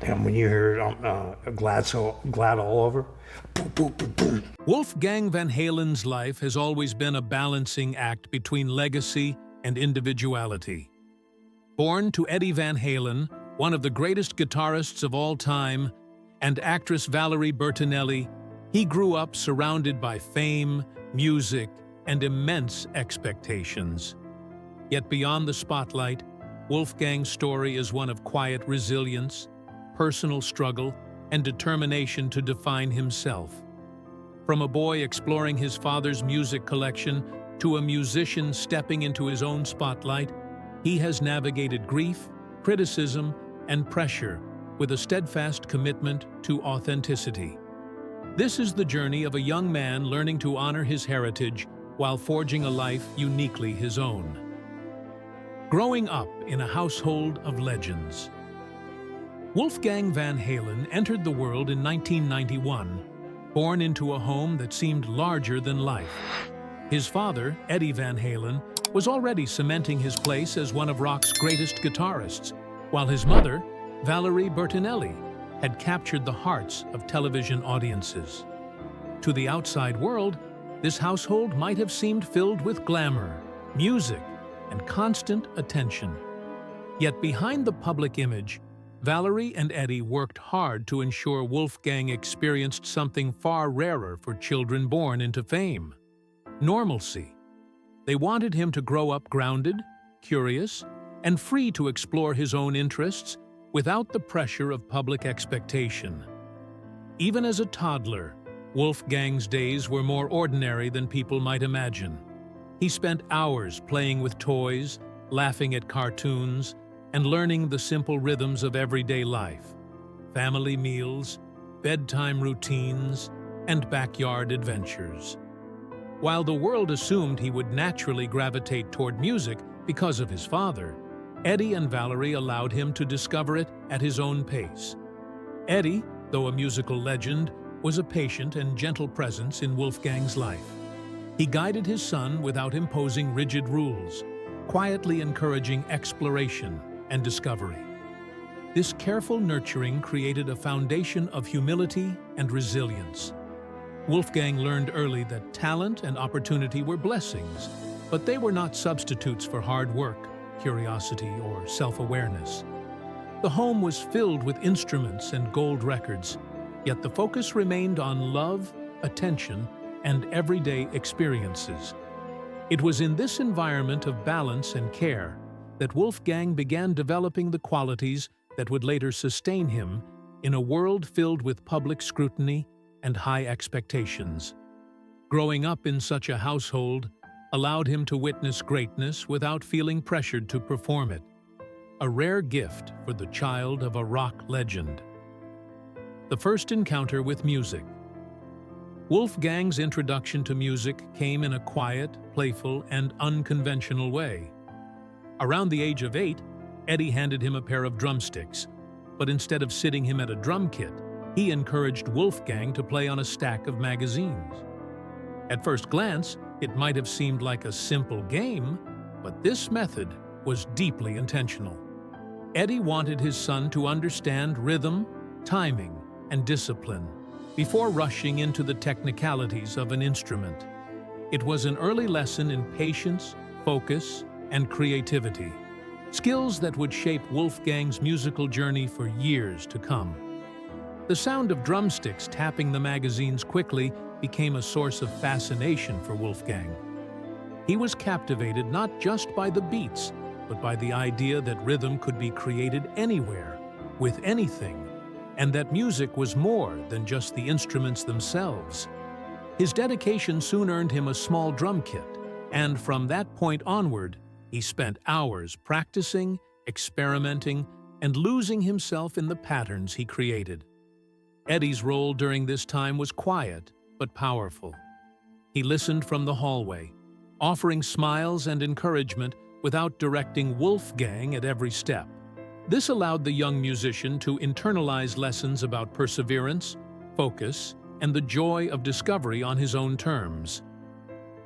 And when you hear it on glad all over, boom, boom, boom, boom. Wolfgang Van Halen's life has always been a balancing act between legacy and individuality. Born to Eddie Van Halen, one of the greatest guitarists of all time, and actress Valerie Bertinelli, he grew up surrounded by fame, music, and immense expectations. Yet beyond the spotlight, Wolfgang's story is one of quiet resilience, personal struggle, and determination to define himself. From a boy exploring his father's music collection to a musician stepping into his own spotlight, he has navigated grief, criticism, and pressure with a steadfast commitment to authenticity. This is the journey of a young man learning to honor his heritage while forging a life uniquely his own. Growing up in a household of legends. Wolfgang Van Halen entered the world in 1991, born into a home that seemed larger than life. His father, Eddie Van Halen, was already cementing his place as one of rock's greatest guitarists, while his mother, Valerie Bertinelli, had captured the hearts of television audiences. To the outside world, this household might have seemed filled with glamour, music, and constant attention. Yet behind the public image, Valerie and Eddie worked hard to ensure Wolfgang experienced something far rarer for children born into fame: normalcy. They wanted him to grow up grounded, curious, and free to explore his own interests without the pressure of public expectation. Even as a toddler, Wolfgang's days were more ordinary than people might imagine. He spent hours playing with toys, laughing at cartoons, and learning the simple rhythms of everyday life: family meals, bedtime routines, and backyard adventures. While the world assumed he would naturally gravitate toward music because of his father, Eddie and Valerie allowed him to discover it at his own pace. Eddie, though a musical legend, was a patient and gentle presence in Wolfgang's life. He guided his son without imposing rigid rules, quietly encouraging exploration and discovery. This careful nurturing created a foundation of humility and resilience. Wolfgang learned early that talent and opportunity were blessings, but they were not substitutes for hard work, curiosity, or self-awareness. The home was filled with instruments and gold records, yet the focus remained on love, attention, and everyday experiences. It was in this environment of balance and care that Wolfgang began developing the qualities that would later sustain him in a world filled with public scrutiny and high expectations. Growing up in such a household allowed him to witness greatness without feeling pressured to perform it, a rare gift for the child of a rock legend. The first encounter with music. Wolfgang's introduction to music came in a quiet, playful, and unconventional way. Around the age of 8, Eddie handed him a pair of drumsticks, but instead of sitting him at a drum kit, he encouraged Wolfgang to play on a stack of magazines. At first glance, it might have seemed like a simple game, but this method was deeply intentional. Eddie wanted his son to understand rhythm, timing, and discipline before rushing into the technicalities of an instrument. It was an early lesson in patience, focus, and creativity, skills that would shape Wolfgang's musical journey for years to come. The sound of drumsticks tapping the magazines quickly became a source of fascination for Wolfgang. He was captivated not just by the beats, but by the idea that rhythm could be created anywhere, with anything, and that music was more than just the instruments themselves. His dedication soon earned him a small drum kit, and from that point onward, he spent hours practicing, experimenting, and losing himself in the patterns he created. Eddie's role during this time was quiet but powerful. He listened from the hallway, offering smiles and encouragement without directing Wolfgang at every step. This allowed the young musician to internalize lessons about perseverance, focus, and the joy of discovery on his own terms.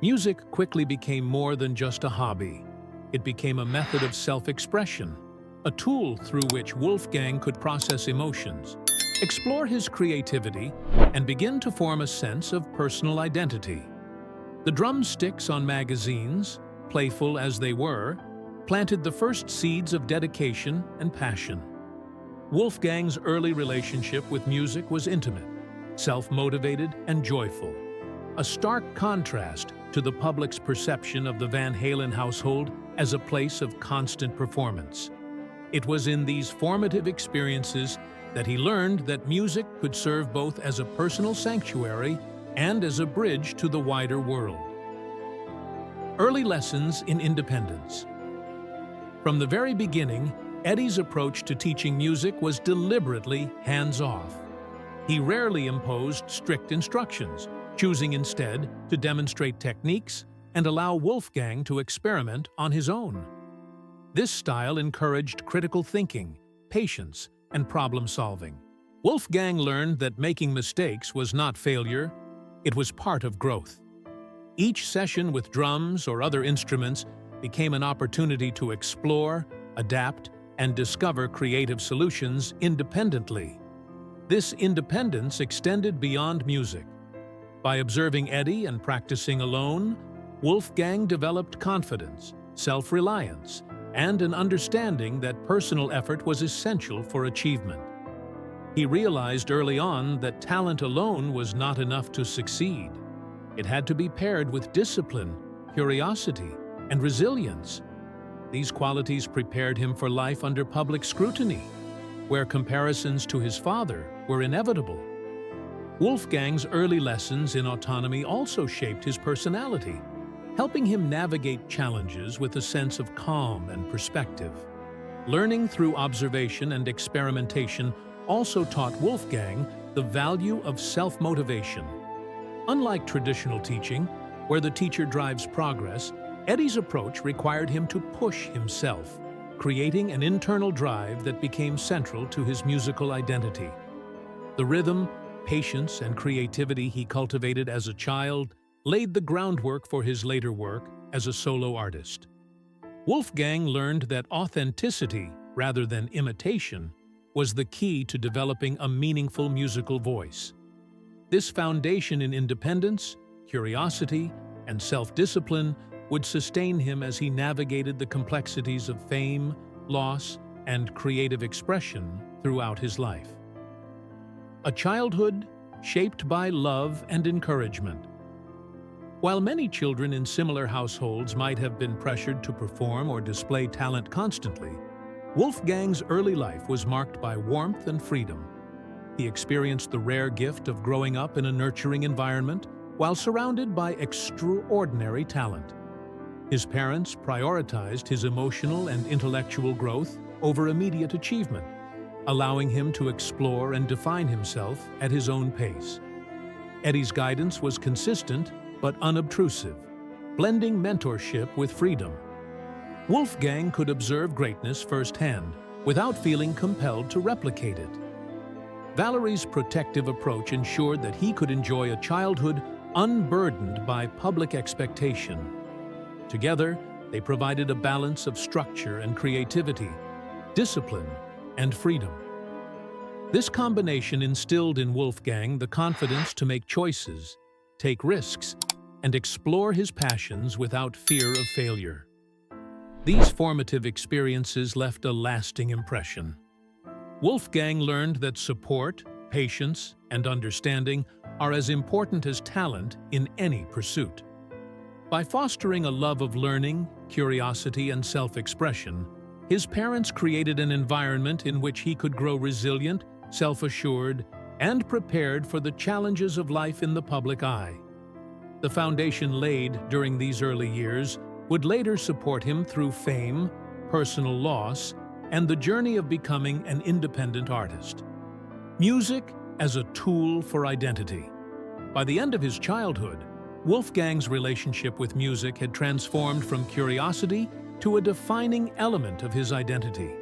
Music quickly became more than just a hobby. It became a method of self-expression, a tool through which Wolfgang could process emotions, explore his creativity, and begin to form a sense of personal identity. The drumsticks on magazines, playful as they were, planted the first seeds of dedication and passion. Wolfgang's early relationship with music was intimate, self-motivated, and joyful, a stark contrast to the public's perception of the Van Halen household as a place of constant performance. It was in these formative experiences that he learned that music could serve both as a personal sanctuary and as a bridge to the wider world. Early lessons in independence. From the very beginning, Eddie's approach to teaching music was deliberately hands-off. He rarely imposed strict instructions, choosing instead to demonstrate techniques and allow Wolfgang to experiment on his own. This style encouraged critical thinking, patience, and problem-solving. Wolfgang learned that making mistakes was not failure, it was part of growth. Each session with drums or other instruments became an opportunity to explore, adapt, and discover creative solutions independently. This independence extended beyond music. By observing Eddie and practicing alone, Wolfgang developed confidence, self-reliance, and an understanding that personal effort was essential for achievement. He realized early on that talent alone was not enough to succeed. It had to be paired with discipline, curiosity, and resilience. These qualities prepared him for life under public scrutiny, where comparisons to his father were inevitable. Wolfgang's early lessons in autonomy also shaped his personality, helping him navigate challenges with a sense of calm and perspective. Learning through observation and experimentation also taught Wolfgang the value of self-motivation. Unlike traditional teaching, where the teacher drives progress, Eddie's approach required him to push himself, creating an internal drive that became central to his musical identity. The rhythm, patience, and creativity he cultivated as a child laid the groundwork for his later work as a solo artist. Wolfgang learned that authenticity, rather than imitation, was the key to developing a meaningful musical voice. This foundation in independence, curiosity, and self-discipline would sustain him as he navigated the complexities of fame, loss, and creative expression throughout his life. A childhood shaped by love and encouragement. While many children in similar households might have been pressured to perform or display talent constantly, Wolfgang's early life was marked by warmth and freedom. He experienced the rare gift of growing up in a nurturing environment while surrounded by extraordinary talent. His parents prioritized his emotional and intellectual growth over immediate achievement, allowing him to explore and define himself at his own pace. Eddie's guidance was consistent but unobtrusive, blending mentorship with freedom. Wolfgang could observe greatness firsthand without feeling compelled to replicate it. Valerie's protective approach ensured that he could enjoy a childhood unburdened by public expectation. Together, they provided a balance of structure and creativity, discipline and freedom. This combination instilled in Wolfgang the confidence to make choices, take risks, and explore his passions without fear of failure. These formative experiences left a lasting impression. Wolfgang learned that support, patience, and understanding are as important as talent in any pursuit. By fostering a love of learning, curiosity, and self-expression, his parents created an environment in which he could grow resilient, self-assured, and prepared for the challenges of life in the public eye. The foundation laid during these early years would later support him through fame, personal loss, and the journey of becoming an independent artist. Music as a tool for identity. By the end of his childhood, Wolfgang's relationship with music had transformed from curiosity to a defining element of his identity.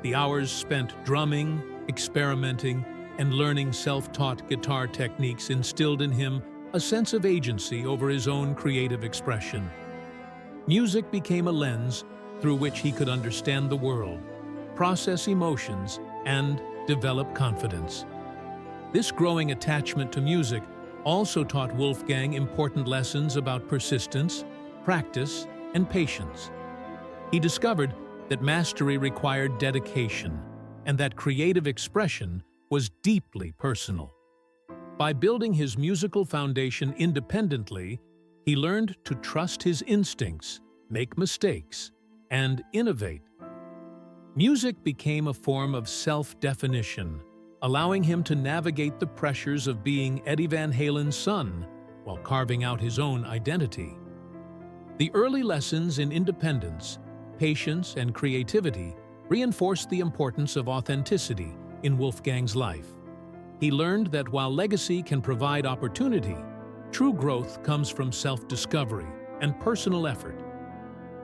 The hours spent drumming, experimenting, and learning self-taught guitar techniques instilled in him a sense of agency over his own creative expression. Music became a lens through which he could understand the world, process emotions, and develop confidence. This growing attachment to music also taught Wolfgang important lessons about persistence, practice, and patience. He discovered that mastery required dedication and that creative expression was deeply personal. By building his musical foundation independently, he learned to trust his instincts, make mistakes, and innovate. Music became a form of self-definition, allowing him to navigate the pressures of being Eddie Van Halen's son while carving out his own identity. The early lessons in independence, patience, and creativity reinforced the importance of authenticity in Wolfgang's life. He learned that while legacy can provide opportunity, true growth comes from self-discovery and personal effort.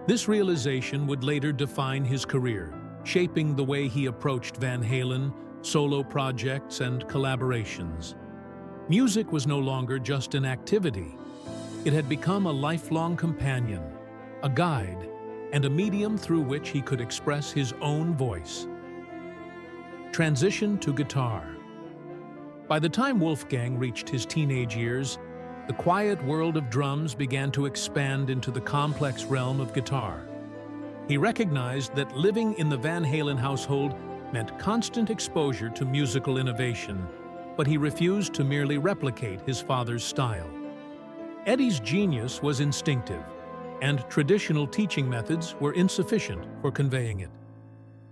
This realization would later define his career, shaping the way he approached Van Halen, solo projects, and collaborations. Music was no longer just an activity. It had become a lifelong companion, a guide, and a medium through which he could express his own voice. Transition to guitar. By the time Wolfgang reached his teenage years, the quiet world of drums began to expand into the complex realm of guitar. He recognized that living in the Van Halen household meant constant exposure to musical innovation, but he refused to merely replicate his father's style. Eddie's genius was instinctive, and traditional teaching methods were insufficient for conveying it.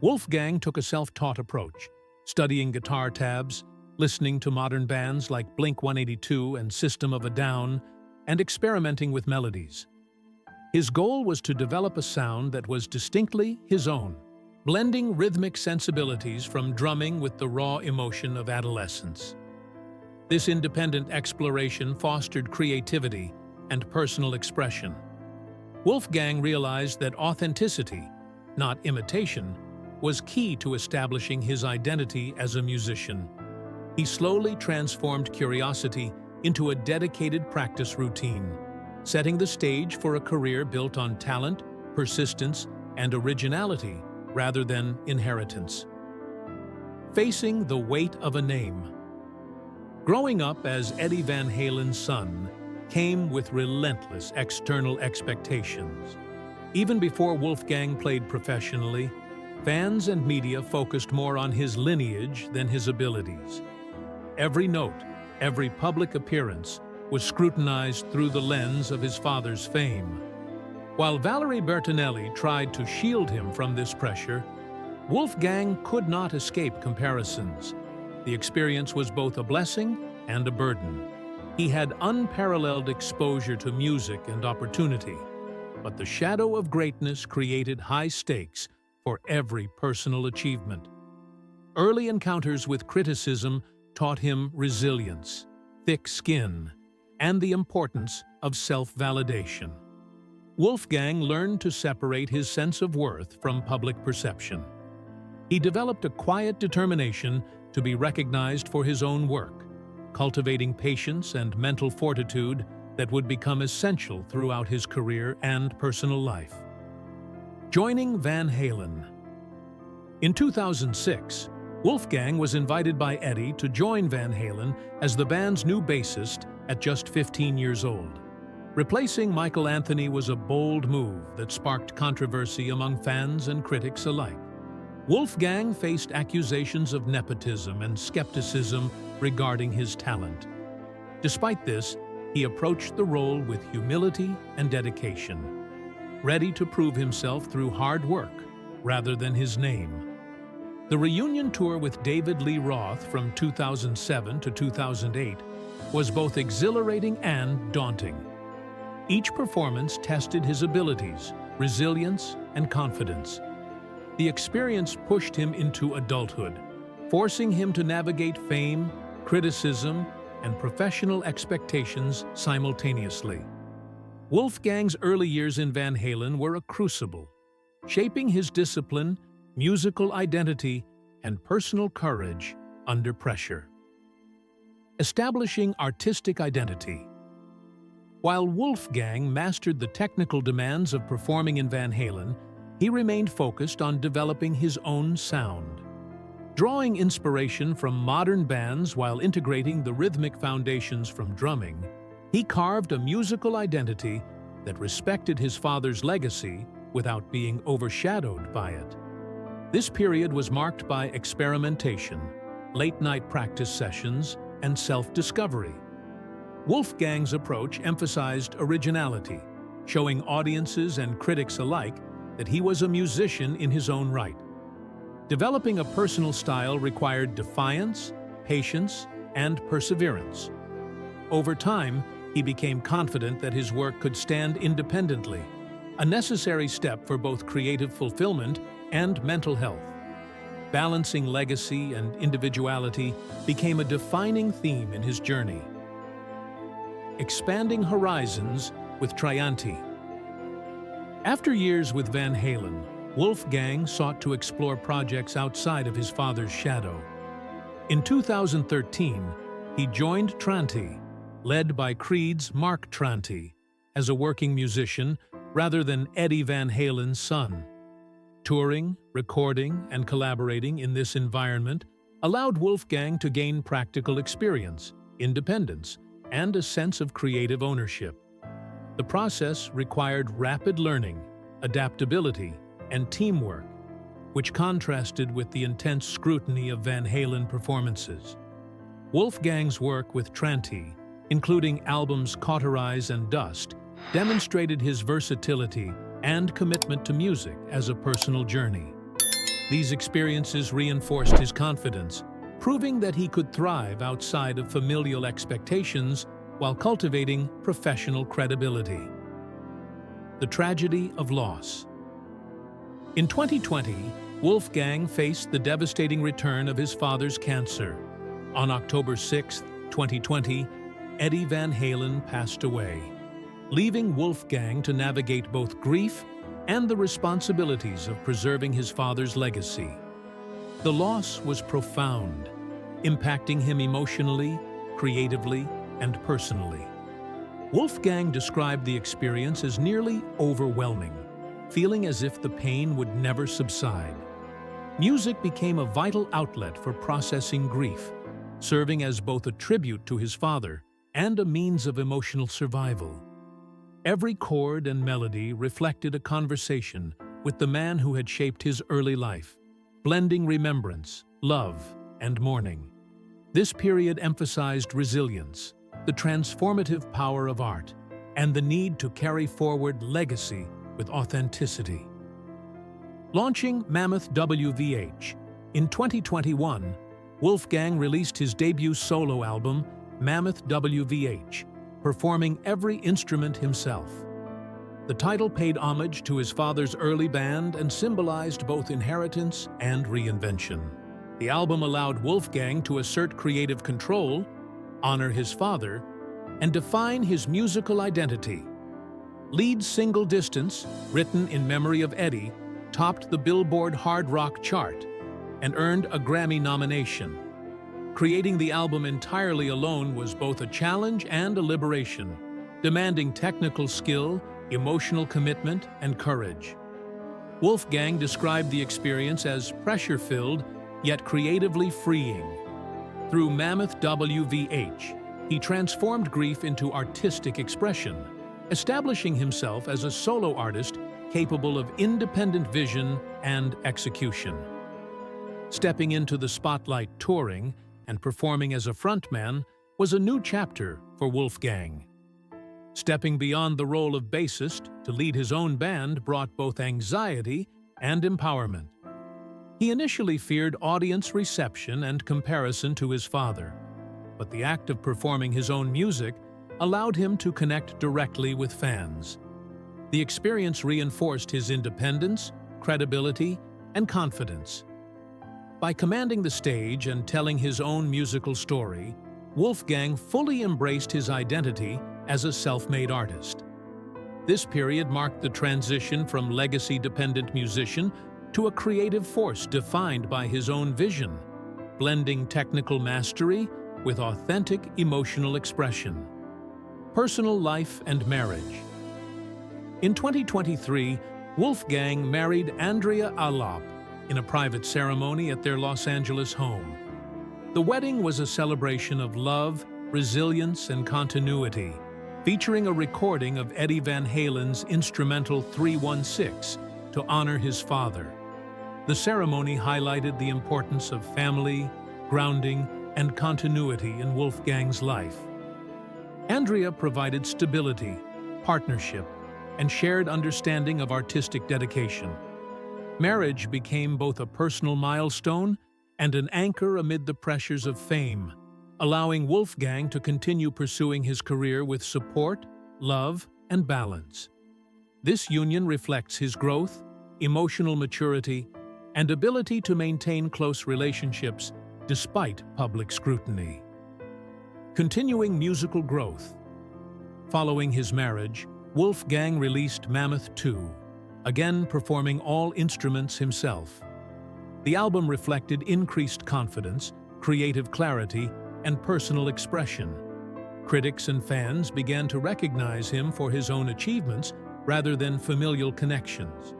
Wolfgang took a self-taught approach, studying guitar tabs, listening to modern bands like Blink-182 and System of a Down, and experimenting with melodies. His goal was to develop a sound that was distinctly his own, blending rhythmic sensibilities from drumming with the raw emotion of adolescence. This independent exploration fostered creativity and personal expression. Wolfgang realized that authenticity, not imitation, was key to establishing his identity as a musician. He slowly transformed curiosity into a dedicated practice routine, setting the stage for a career built on talent, persistence, and originality rather than inheritance. Facing the weight of a name. Growing up as Eddie Van Halen's son came with relentless external expectations. Even before Wolfgang played professionally, fans and media focused more on his lineage than his abilities. Every note, every public appearance was scrutinized through the lens of his father's fame. While Valerie Bertinelli tried to shield him from this pressure, Wolfgang could not escape comparisons. The experience was both a blessing and a burden. He had unparalleled exposure to music and opportunity, but the shadow of greatness created high stakes for every personal achievement. Early encounters with criticism taught him resilience, thick skin, and the importance of self-validation. Wolfgang learned to separate his sense of worth from public perception. He developed a quiet determination to be recognized for his own work, cultivating patience and mental fortitude that would become essential throughout his career and personal life. Joining Van Halen. In 2006, Wolfgang was invited by Eddie to join Van Halen as the band's new bassist at just 15 years old. Replacing Michael Anthony was a bold move that sparked controversy among fans and critics alike. Wolfgang faced accusations of nepotism and skepticism regarding his talent. Despite this, he approached the role with humility and dedication, ready to prove himself through hard work rather than his name. The reunion tour with David Lee Roth from 2007 to 2008 was both exhilarating and daunting. Each performance tested his abilities, resilience, and confidence. The experience pushed him into adulthood, forcing him to navigate fame, criticism, and professional expectations simultaneously. Wolfgang's early years in Van Halen were a crucible, shaping his discipline, musical identity, and personal courage under pressure. Establishing artistic identity. While Wolfgang mastered the technical demands of performing in Van Halen, he remained focused on developing his own sound. Drawing inspiration from modern bands while integrating the rhythmic foundations from drumming, he carved a musical identity that respected his father's legacy without being overshadowed by it. This period was marked by experimentation, late-night practice sessions, and self-discovery. Wolfgang's approach emphasized originality, showing audiences and critics alike that he was a musician in his own right. Developing a personal style required defiance, patience, and perseverance. Over time, he became confident that his work could stand independently, a necessary step for both creative fulfillment and mental health. Balancing legacy and individuality became a defining theme in his journey. Expanding horizons with Trianti. After years with Van Halen, Wolfgang sought to explore projects outside of his father's shadow. In 2013, he joined Trianti, led by Creed's Mark Trianti, as a working musician rather than Eddie Van Halen's son. Touring, recording, and collaborating in this environment allowed Wolfgang to gain practical experience, independence, and a sense of creative ownership. The process required rapid learning, adaptability, and teamwork, which contrasted with the intense scrutiny of Van Halen performances. Wolfgang's work with Trianti, including albums Cauterize and Dust, demonstrated his versatility and commitment to music as a personal journey. These experiences reinforced his confidence, proving that he could thrive outside of familial expectations while cultivating professional credibility. The tragedy of loss. In 2020, Wolfgang faced the devastating return of his father's cancer. On October 6, 2020, Eddie Van Halen passed away, leaving Wolfgang to navigate both grief and the responsibilities of preserving his father's legacy. The loss was profound, impacting him emotionally, creatively, and personally. Wolfgang described the experience as nearly overwhelming, feeling as if the pain would never subside. Music became a vital outlet for processing grief, serving as both a tribute to his father and a means of emotional survival. Every chord and melody reflected a conversation with the man who had shaped his early life, blending remembrance, love, and mourning. This period emphasized resilience, the transformative power of art, and the need to carry forward legacy with authenticity. Launching Mammoth WVH, in 2021, Wolfgang released his debut solo album, Mammoth WVH, performing every instrument himself. The title paid homage to his father's early band and symbolized both inheritance and reinvention. The album allowed Wolfgang to assert creative control, honor his father, and define his musical identity. Lead single Distance, written in memory of Eddie, topped the Billboard Hard Rock chart and earned a Grammy nomination. Creating the album entirely alone was both a challenge and a liberation, demanding technical skill, emotional commitment, and courage. Wolfgang described the experience as pressure-filled, yet creatively freeing. Through Mammoth WVH, he transformed grief into artistic expression, establishing himself as a solo artist capable of independent vision and execution. Stepping into the spotlight touring and performing as a frontman was a new chapter for Wolfgang. Stepping beyond the role of bassist to lead his own band brought both anxiety and empowerment. He initially feared audience reception and comparison to his father, but the act of performing his own music allowed him to connect directly with fans. The experience reinforced his independence, credibility, and confidence. By commanding the stage and telling his own musical story, Wolfgang fully embraced his identity as a self-made artist. This period marked the transition from legacy-dependent musician to a creative force defined by his own vision, blending technical mastery with authentic emotional expression. Personal life and marriage. In 2023, Wolfgang married Andrea Alop in a private ceremony at their Los Angeles home. The wedding was a celebration of love, resilience, and continuity, featuring a recording of Eddie Van Halen's instrumental 316 to honor his father. The ceremony highlighted the importance of family, grounding, and continuity in Wolfgang's life. Andrea provided stability, partnership, and shared understanding of artistic dedication. Marriage became both a personal milestone and an anchor amid the pressures of fame, allowing Wolfgang to continue pursuing his career with support, love, and balance. This union reflects his growth, emotional maturity, and ability to maintain close relationships despite public scrutiny. Continuing musical growth. Following his marriage, Wolfgang released Mammoth 2, again performing all instruments himself. The album reflected increased confidence, creative clarity, and personal expression. Critics and fans began to recognize him for his own achievements rather than familial connections.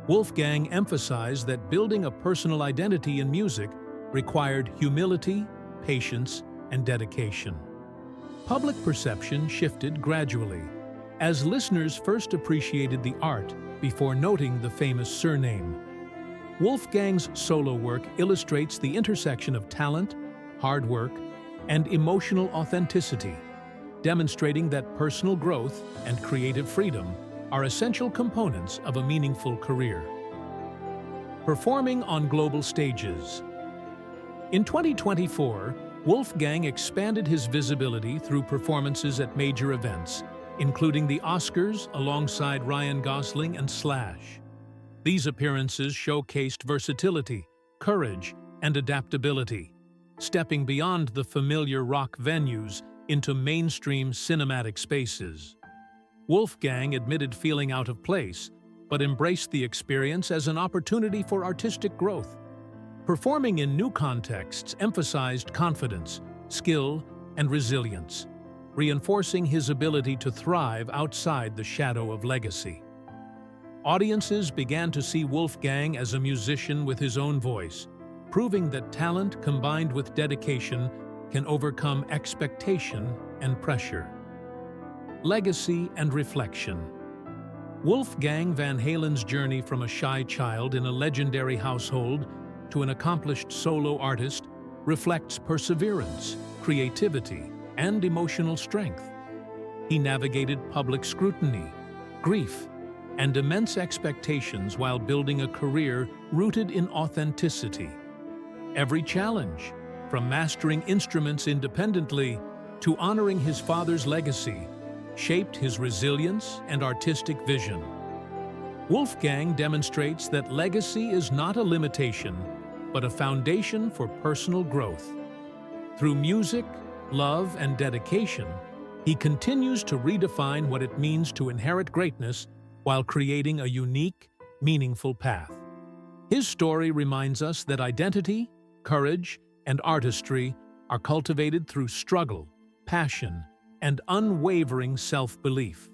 Wolfgang emphasized that building a personal identity in music required humility, patience, and dedication. Public perception shifted gradually, as listeners first appreciated the art before noting the famous surname. Wolfgang's solo work illustrates the intersection of talent, hard work, and emotional authenticity, demonstrating that personal growth and creative freedom are essential components of a meaningful career. Performing on global stages. In 2024, Wolfgang expanded his visibility through performances at major events, including the Oscars alongside Ryan Gosling and Slash. These appearances showcased versatility, courage, and adaptability, stepping beyond the familiar rock venues into mainstream cinematic spaces. Wolfgang admitted feeling out of place, but embraced the experience as an opportunity for artistic growth. Performing in new contexts emphasized confidence, skill, and resilience, reinforcing his ability to thrive outside the shadow of legacy. Audiences began to see Wolfgang as a musician with his own voice, proving that talent combined with dedication can overcome expectation and pressure. Legacy and reflection. Wolfgang Van Halen's journey from a shy child in a legendary household to an accomplished solo artist reflects perseverance, creativity, and emotional strength. He navigated public scrutiny, grief, and immense expectations while building a career rooted in authenticity. Every challenge, from mastering instruments independently to honoring his father's legacy, shaped his resilience and artistic vision. Wolfgang demonstrates that legacy is not a limitation, but a foundation for personal growth. Through music, love, and dedication, he continues to redefine what it means to inherit greatness while creating a unique, meaningful path. His story reminds us that identity, courage, and artistry are cultivated through struggle, passion, and unwavering self-belief.